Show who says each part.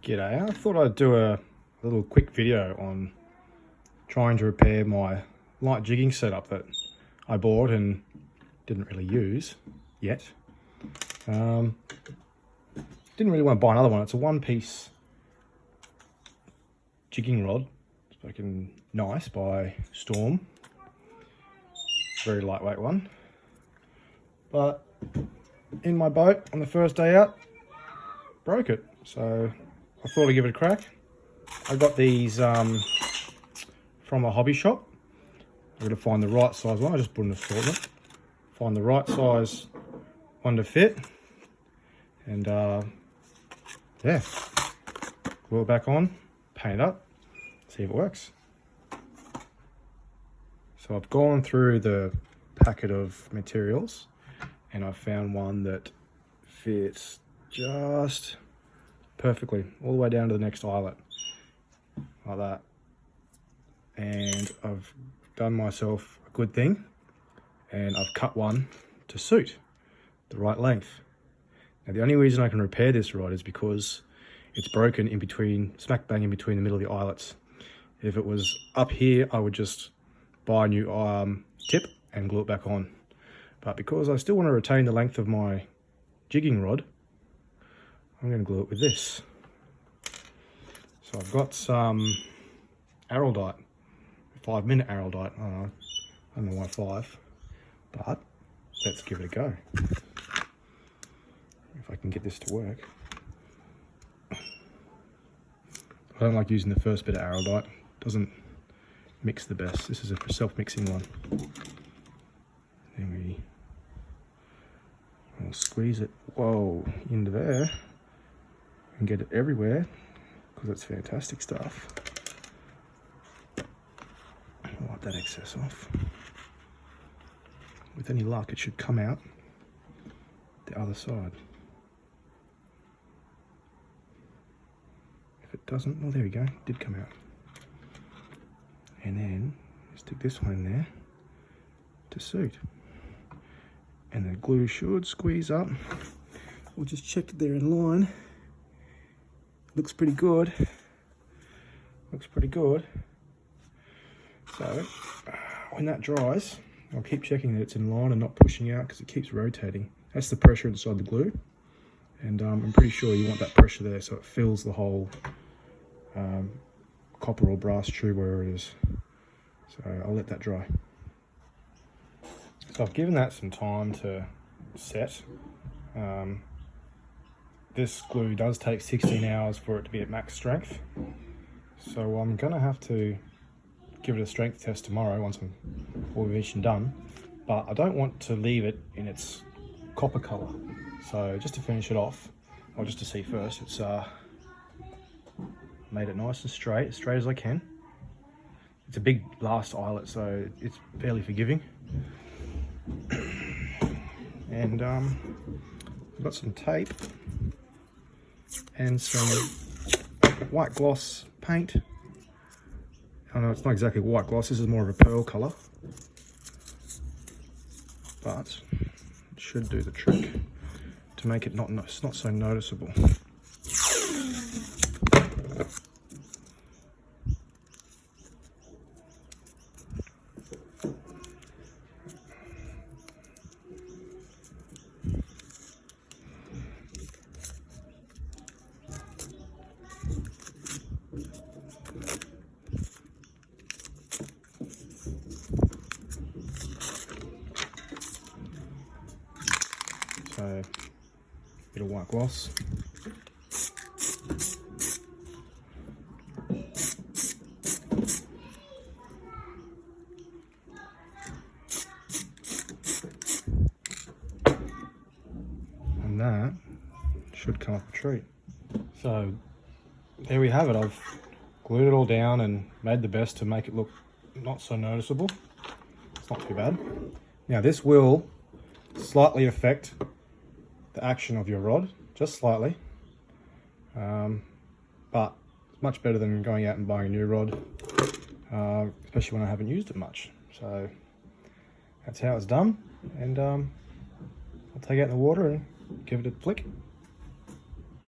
Speaker 1: G'day, I thought I'd do a little quick video on trying to repair my light jigging setup that I bought and didn't really use yet. Didn't really want to buy another one. It's a one-piece jigging rod. It's fucking nice by Storm. Very lightweight one. But in my boat on the first day out, broke it. So I thought I'd give it a crack. I got these from a hobby shop. I'm going to find the right size one. I just put an assortment. Find the right size one to fit. And yeah, glue it back on, paint it up, see if it works. So I've gone through the packet of materials and I found one that fits just perfectly all the way down to the next eyelet, like that. And I've done myself a good thing and I've cut one to suit the right length. Now the only reason I can repair this rod is because it's broken in between, smack bang in between the middle of the eyelets. If it was up here, I would just buy a new tip and glue it back on. But because I still want to retain the length of my jigging rod, I'm going to glue it with this. So I've got some Araldite, 5-minute Araldite. I don't know why 5, but let's give it a go. If I can get this to work. I don't like using the first bit of Araldite. It doesn't mix the best. This is a self-mixing one. Then we'll squeeze it, into there and get it everywhere because it's fantastic stuff. I'll wipe that excess off. With any luck, it should come out the other side. If it doesn't, well, there we go, it did come out. And then stick this one in there to suit. And the glue should squeeze up. We'll just check that they're in line. Looks pretty good. Looks pretty good. So when that dries, I'll keep checking that it's in line and not pushing out because it keeps rotating. That's the pressure inside the glue. And I'm pretty sure you want that pressure there so it fills the whole copper or brass tube wherever it is. So I'll let that dry. So I've given that some time to set. This glue does take 16 hours for it to be at max strength. So I'm gonna have to give it a strength test tomorrow once all revision done. But I don't want to leave it in its copper color. So just to finish it off, or just to see first, it's made it nice and straight as I can. It's a big last eyelet, so it's fairly forgiving. And I've got some tape and some white gloss paint. I know it's not exactly white gloss, this is more of a pearl colour, but it should do the trick to make it not so noticeable. So, bit of white gloss. And that should come up a treat. So, there we have it. I've glued it all down and made the best to make it look not so noticeable. It's not too bad. Now this will slightly affect the action of your rod, just slightly, but it's much better than going out and buying a new rod, especially when I haven't used it much. So that's how it's done, and I'll take it out in the water and give it a flick.